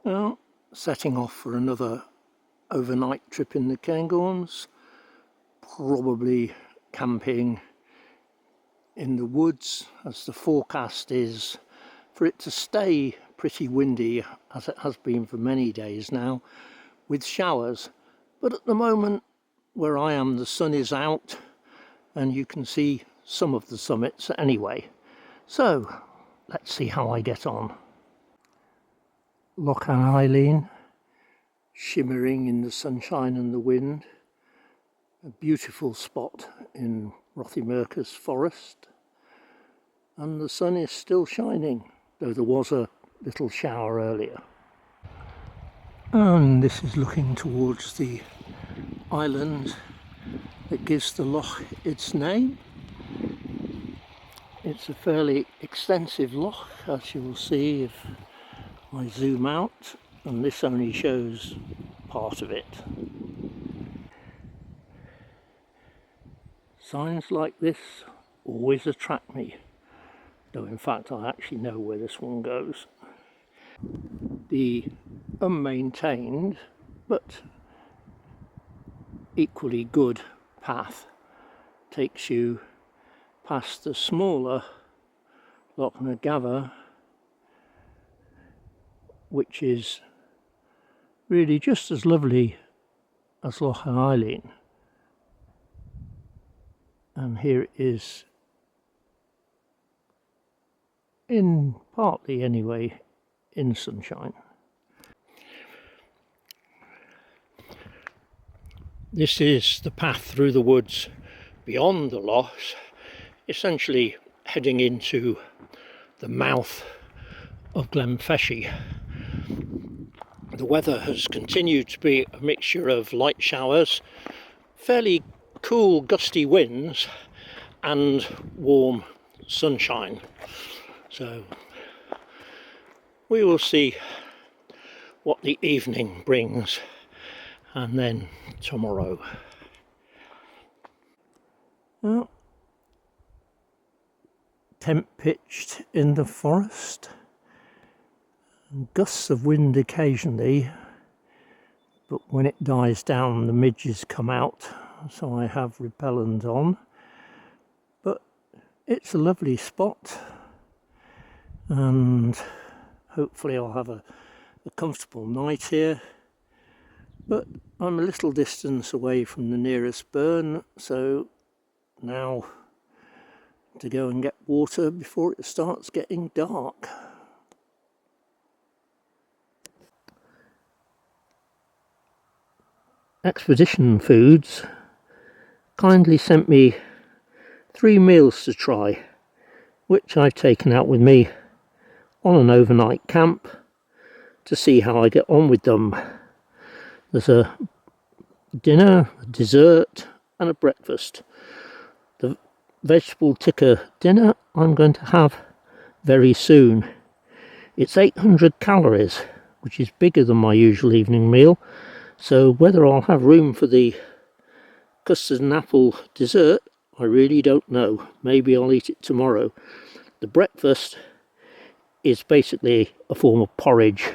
Well, setting off for another overnight trip in the Cairngorms, probably camping in the woods, as the forecast is for it to stay pretty windy, as it has been for many days now, with showers. But at the moment where I am, the sun is out and you can see some of the summits anyway. So let's see how I get on. Lochan Deo, shimmering in the sunshine and the wind. A beautiful spot in Rothimercus forest. And the sun is still shining, though there was a little shower earlier. And this is looking towards the island that gives the loch its name. It's a fairly extensive loch, as you will see if I zoom out, and this only shows part of it. Signs like this always attract me, though in fact I actually know where this one goes. The unmaintained but equally good path takes you past the smaller Lochan Deo, which is really just as lovely as Lochan Deo. And here it is, in partly anyway, in sunshine. This is the path through the woods beyond the loch, essentially heading into the mouth of Glenfeshie. The weather has continued to be a mixture of light showers, fairly cool gusty winds and warm sunshine. So we will see what the evening brings, and then tomorrow. Well, tent pitched in the forest, gusts of wind occasionally, but when it dies down the midges come out, so I have repellent on. But it's a lovely spot, and hopefully I'll have a comfortable night here. But I'm a little distance away from the nearest burn, so now to go and get water before it starts getting dark. Expedition Foods kindly sent me 3 meals to try, which I've taken out with me on an overnight camp to see how I get on with them. There's a dinner, a dessert and a breakfast. The Vegetable Tikka dinner I'm going to have very soon. It's 800 calories, which is bigger than my usual evening meal, so whether I'll have room for the custard and apple dessert, I really don't know. Maybe I'll eat it tomorrow. The breakfast is basically a form of porridge,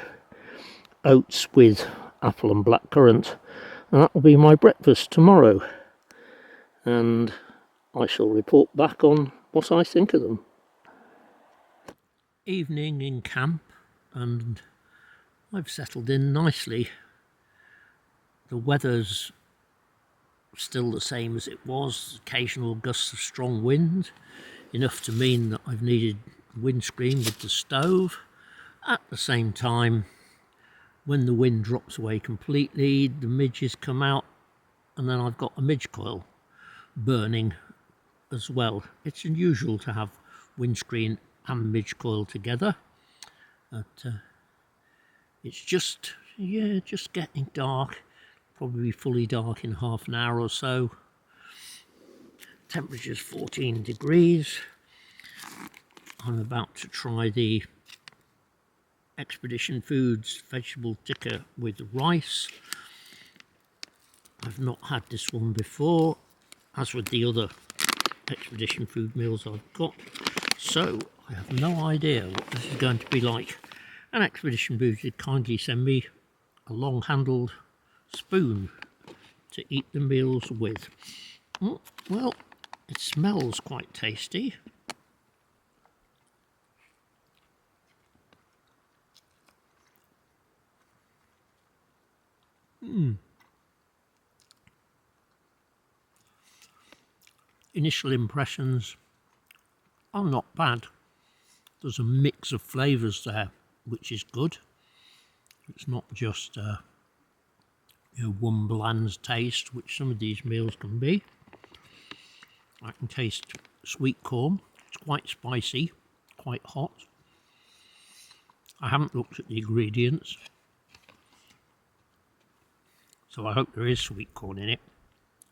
oats with apple and blackcurrant, and that will be my breakfast tomorrow, and I shall report back on what I think of them. Evening in camp, and I've settled in nicely. The weather's still the same as it was, occasional gusts of strong wind, enough to mean that I've needed windscreen with the stove. At the same time, when the wind drops away completely, the midges come out, and then I've got a midge coil burning as well. It's unusual to have windscreen and midge coil together, but it's just getting dark. Probably fully dark in half an hour or so. Temperature's 14 degrees. I'm about to try the Expedition Foods Vegetable Tikka with rice. I've not had this one before, as with the other Expedition Food meals I've got, so I have no idea what this is going to be like. And Expedition Boots did kindly send me a long-handled spoon to eat the meals with. Oh, well, it smells quite tasty. Initial impressions are not bad. There's a mix of flavours there, which is good. It's not just one bland taste, which some of these meals can be. I can taste sweet corn. It's quite spicy, quite hot. I haven't looked at the ingredients, so I hope there is sweet corn in it.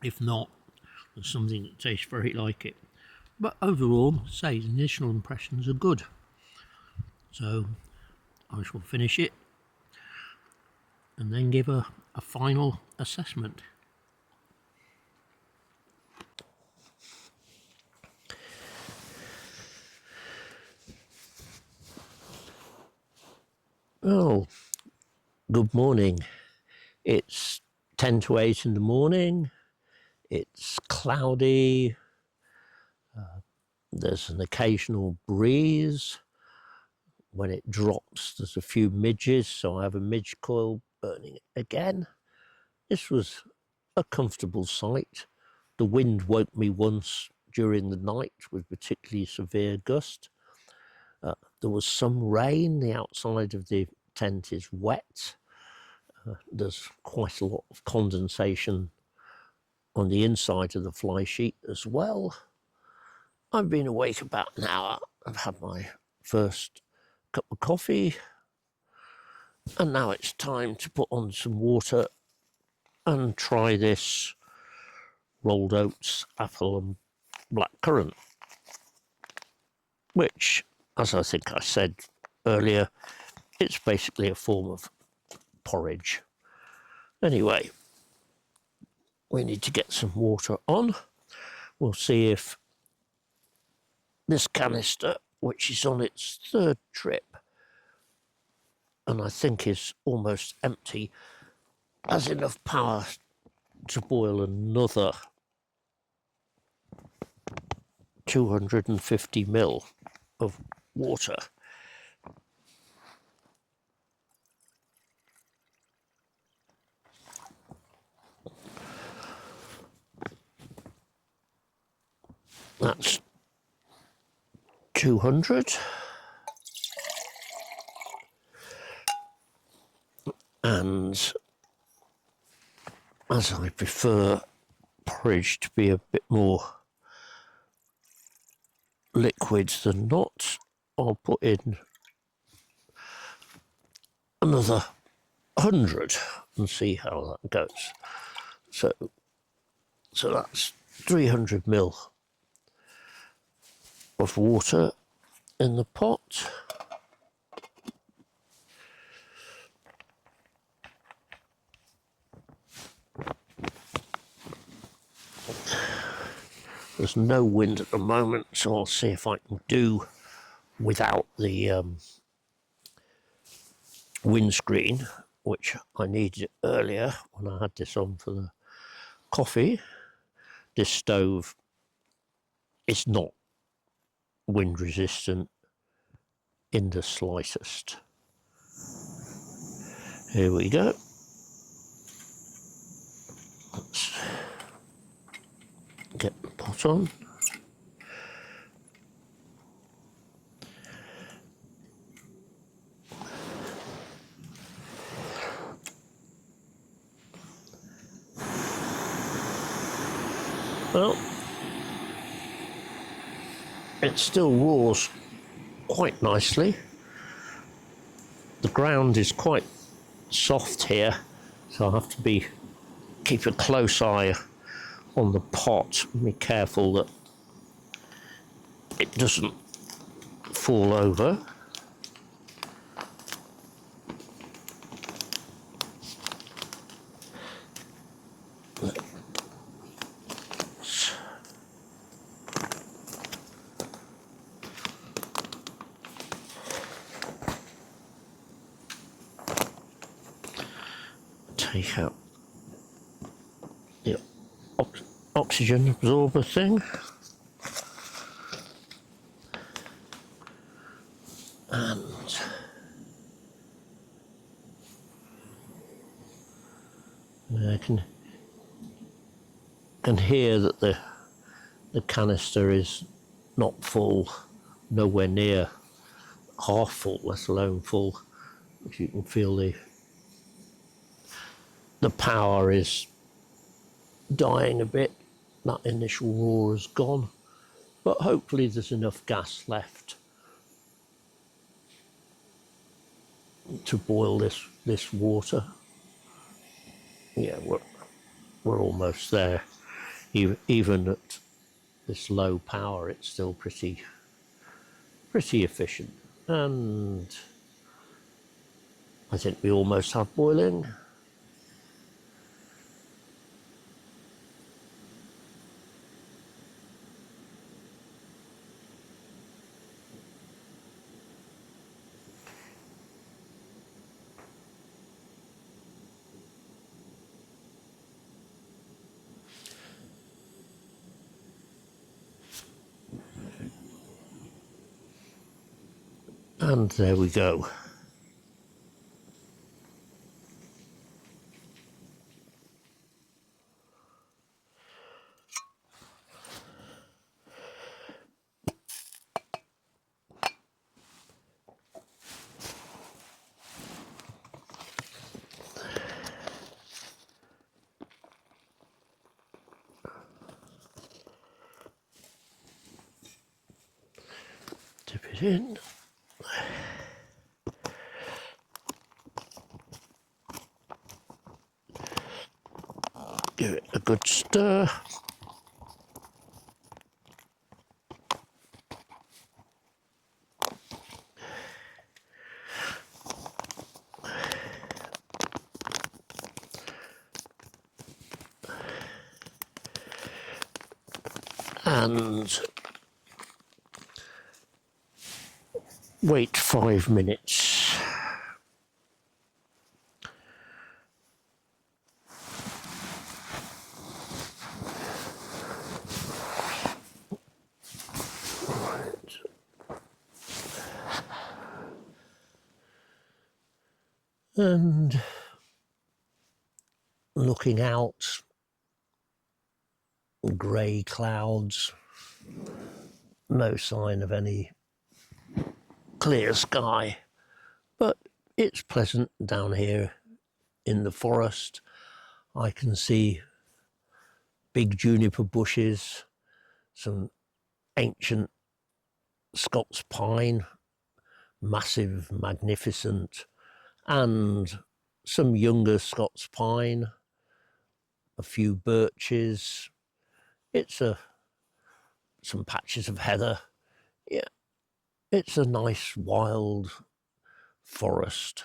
If not, there's something that tastes very like it. But overall, say, the initial impressions are good. So I shall finish it and then give a final assessment. Oh, good morning. It's 10 to 8 in the morning. It's cloudy. There's an occasional breeze. When it drops, there's a few midges, so I have a midge coil burning again. This was a comfortable sight. The wind woke me once during the night with particularly severe gust. There was some rain. The outside of the tent is wet. There's quite a lot of condensation on the inside of the fly sheet as well. I've been awake about an hour. I've had my first cup of coffee, and now it's time to put on some water and try this rolled oats, apple and blackcurrant, which, as I think I said earlier, it's basically a form of porridge. Anyway, we need to get some water on. We'll see if this canister, which is on its third trip and I think is almost empty, has enough power to boil another 250 ml of water. That's 200. And as I prefer porridge to be a bit more liquid than not, I'll put in another 100 and see how that goes. So that's 300 ml of water in the pot. There's no wind at the moment, so I'll see if I can do without the windscreen, which I needed earlier when I had this on for the coffee. This stove is not wind resistant in the slightest. Here we go. Let's get the pot on. Well, it still roars quite nicely. The ground is quite soft here, so I have to keep a close eye on the pot and be careful that it doesn't fall over. take out the oxygen absorber thing. And I can hear that the canister is not full, nowhere near half full, let alone full. But you can feel the power is dying a bit. That initial roar is gone, but hopefully there's enough gas left to boil this water. Yeah, we're almost there. Even at this low power, it's still pretty efficient, and I think we almost have boiling. And there we go. Dip it in. Give it a good stir. And wait 5 minutes. And looking out, grey clouds, no sign of any clear sky, but it's pleasant down here in the forest. I can see big juniper bushes, some ancient Scots pine, massive, magnificent, and some younger Scots pine, a few birches. It's some patches of heather. Yeah, it's a nice wild forest.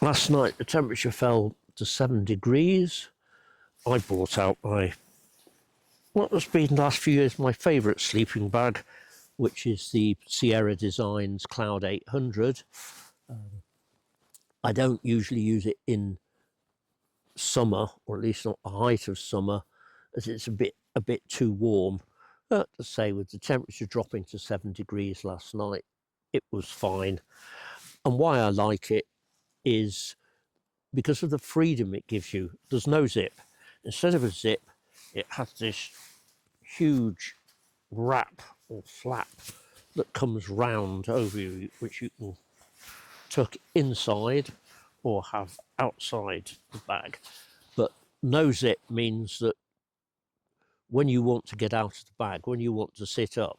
Last night the temperature fell to 7 degrees. I brought out what has been the last few years my favourite sleeping bag, which is the Sierra Designs Cloud 800. I don't usually use it in summer, or at least not the height of summer, as it's a bit too warm. But to say, with the temperature dropping to 7 degrees last night, it was fine. And why I like it is because of the freedom it gives you. There's no zip. Instead of a zip, it has this huge wrap or flap that comes round over you, which you can tuck inside or have outside the bag. But no zip means that when you want to get out of the bag, when you want to sit up,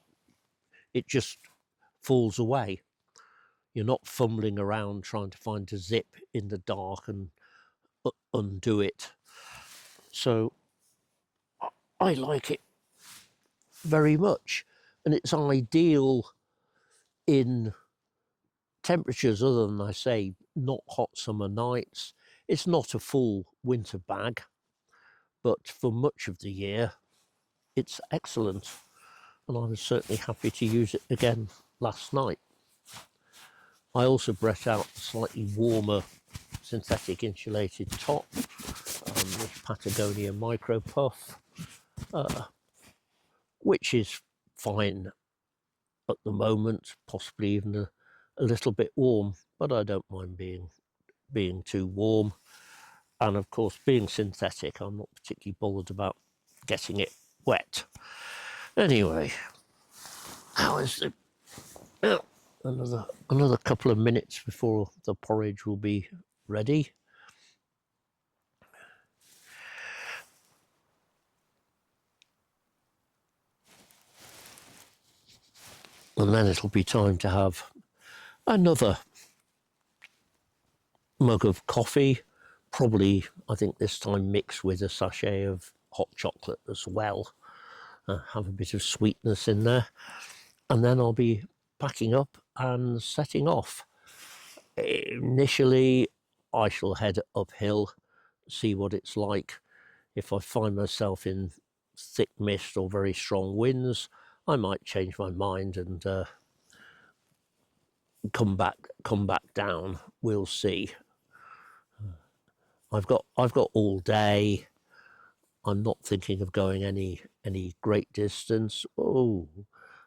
it just falls away. You're not fumbling around trying to find a zip in the dark and undo it. So I like it very much, and it's ideal in temperatures other than, I say, not hot summer nights. It's not a full winter bag, but for much of the year it's excellent, and I was certainly happy to use it again last night. I also brought out a slightly warmer synthetic insulated top, this Patagonia Micro Puff, which is fine at the moment, possibly even a little bit warm, but I don't mind being too warm. And of course, being synthetic, I'm not particularly bothered about getting it wet. Anyway, how is it? Another couple of minutes before the porridge will be ready. And then it'll be time to have another mug of coffee, probably, I think this time mixed with a sachet of hot chocolate as well. Have a bit of sweetness in there. And then I'll be packing up and setting off. Initially, I shall head uphill, see what it's like. If I find myself in thick mist or very strong winds, I might change my mind and come back down. We'll see. I've got all day. I'm not thinking of going any great distance. Oh,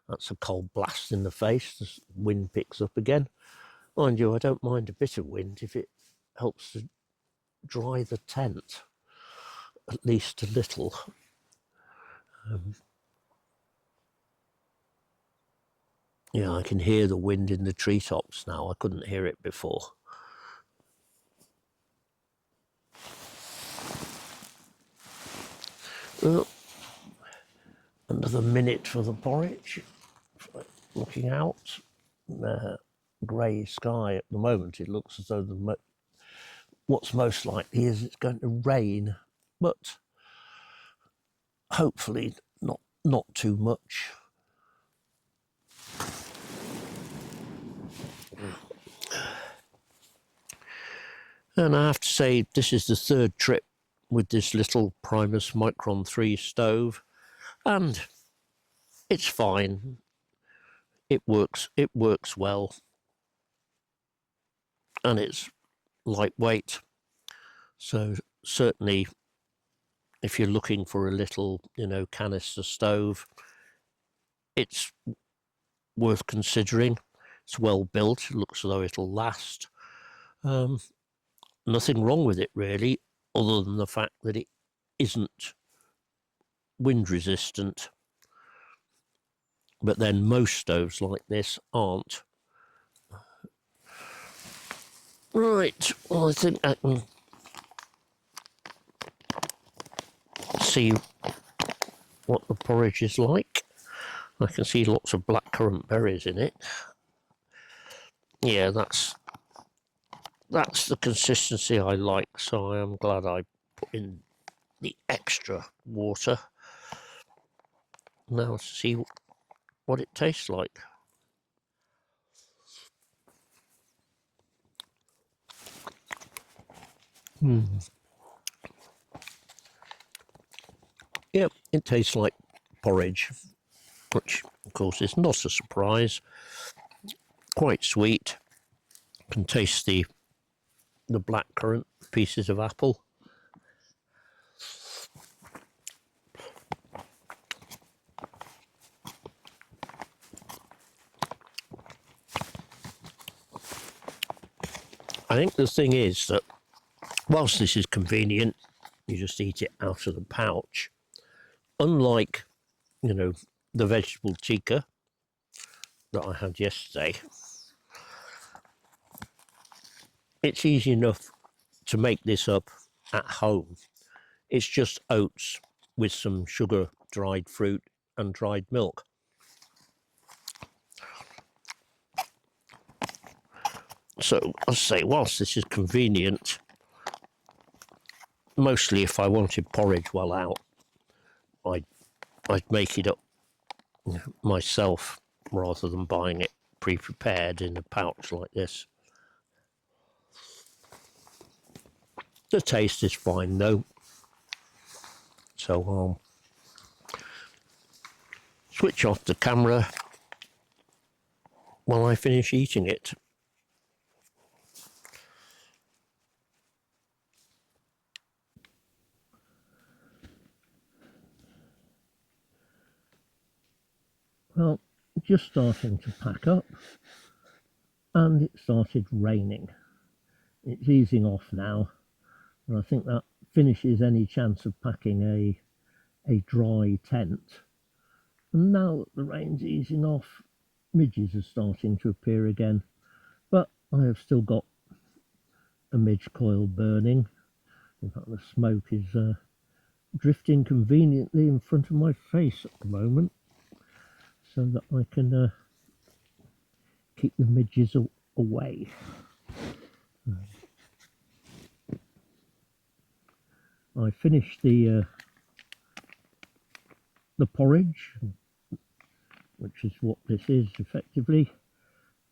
that's a cold blast in the face. The wind picks up again. Mind you, I don't mind a bit of wind if it helps to dry the tent, at least a little. Yeah, I can hear the wind in the treetops now. I couldn't hear it before. Well, another minute for the porridge. Looking out, grey sky at the moment. It looks as though what's most likely is it's going to rain, but hopefully not too much. And I have to say, this is the third trip with this little Primus Micron III stove, and it's fine. It works well, and it's lightweight. So certainly, if you're looking for a little, canister stove, it's worth considering. It's well built. It looks as though it'll last. Nothing wrong with it really, other than the fact that it isn't wind resistant. But then most stoves like this aren't. Right, well, I think I can see what the porridge is like. I can see lots of blackcurrant berries in it. Yeah, that's the consistency I like, so I am glad I put in the extra water. Now let's see what it tastes like. Yep, it tastes like porridge, which of course is not a surprise. Quite sweet. Can taste the blackcurrant, pieces of apple. I think the thing is that whilst this is convenient, you just eat it out of the pouch. Unlike, the vegetable tikka that I had yesterday, it's easy enough to make this up at home. It's just oats with some sugar, dried fruit and dried milk. So I say, whilst this is convenient, mostly if I wanted porridge well out, I'd make it up myself rather than buying it pre-prepared in a pouch like this. The taste is fine though, so I'll switch off the camera while I finish eating it. just starting to pack up, and it started raining. It's easing off now, and I think that finishes any chance of packing a dry tent. And now that the rain's easing off, midges are starting to appear again, but I have still got a midge coil burning. In fact, the smoke is drifting conveniently in front of my face at the moment, so that I can keep the midges away. I finished the porridge, which is what this is effectively,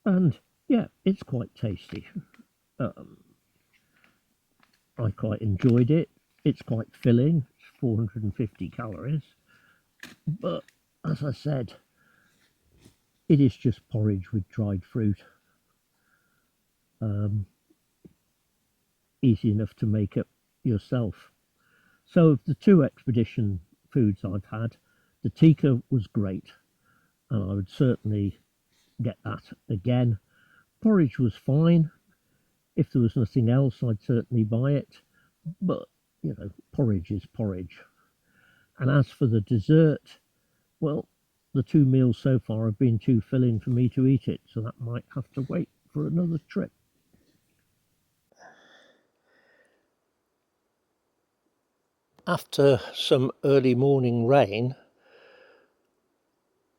and yeah, it's quite tasty. I quite enjoyed it. It's quite filling. It's 450 calories, but as I said, it is just porridge with dried fruit. Easy enough to make it yourself. So of the two expedition foods I've had, the tikka was great, and I would certainly get that again. Porridge was fine. If there was nothing else, I'd certainly buy it, but you know, porridge is porridge. And as for the dessert, well, the two meals so far have been too filling for me to eat it, so that might have to wait for another trip. After some early morning rain,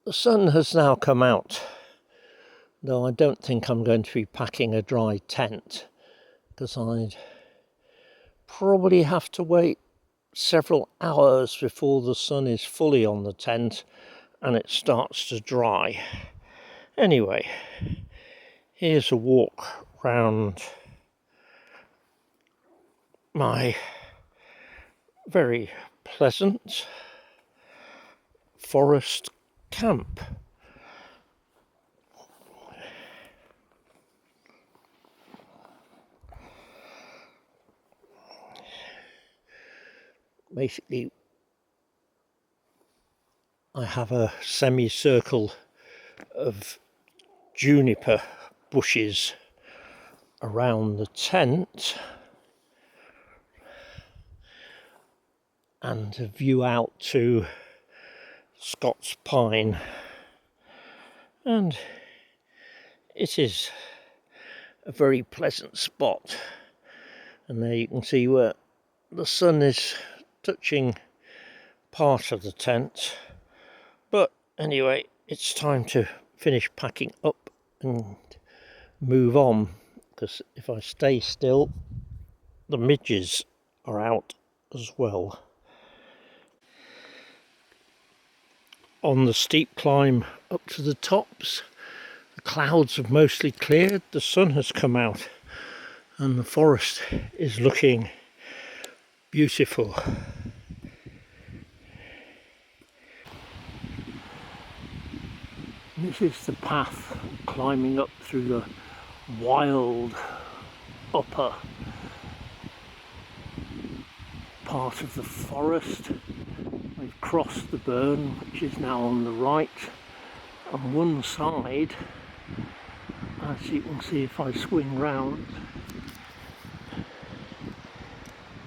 the sun has now come out, though I don't think I'm going to be packing a dry tent, because I'd probably have to wait several hours before the sun is fully on the tent and it starts to dry. Anyway, here's a walk round my very pleasant forest camp. Basically, I have a semicircle of juniper bushes around the tent and a view out to Scots Pine, and it is a very pleasant spot. And there you can see where the sun is touching part of the tent. But anyway, it's time to finish packing up and move on, because if I stay still, the midges are out as well. On the steep climb up to the tops, the clouds have mostly cleared, the sun has come out, and the forest is looking beautiful. This is the path climbing up through the wild upper part of the forest. We've crossed the burn, which is now on the right. On one side, as you can see if I swing round,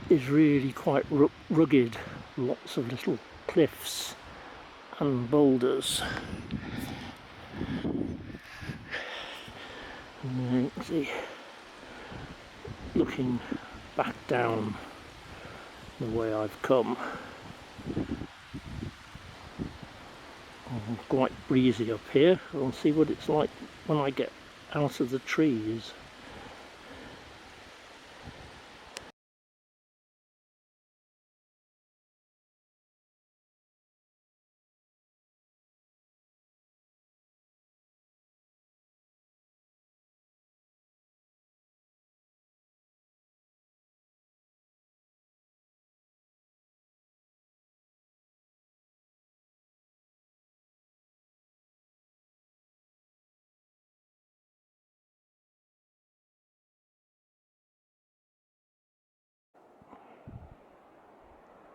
is really quite rugged, lots of little cliffs and boulders. And there you can see, looking back down the way I've come. Quite breezy up here. I'll see what it's like when I get out of the trees.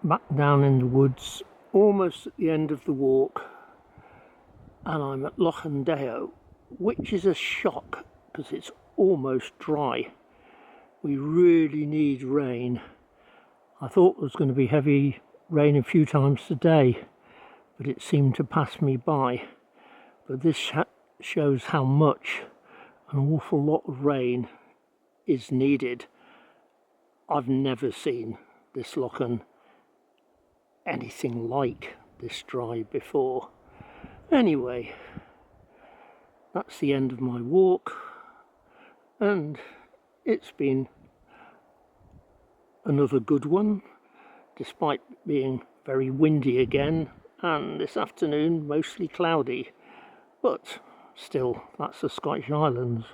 Back down in the woods, almost at the end of the walk, and I'm at Lochan Deo, which is a shock because it's almost dry. We really need rain. I thought there was going to be heavy rain a few times today, but it seemed to pass me by. But this shows how much an awful lot of rain is needed. I've never seen this Lochan anything like this dry before. Anyway, that's the end of my walk, and it's been another good one, despite being very windy again, and this afternoon mostly cloudy, but still, that's the Scottish Islands.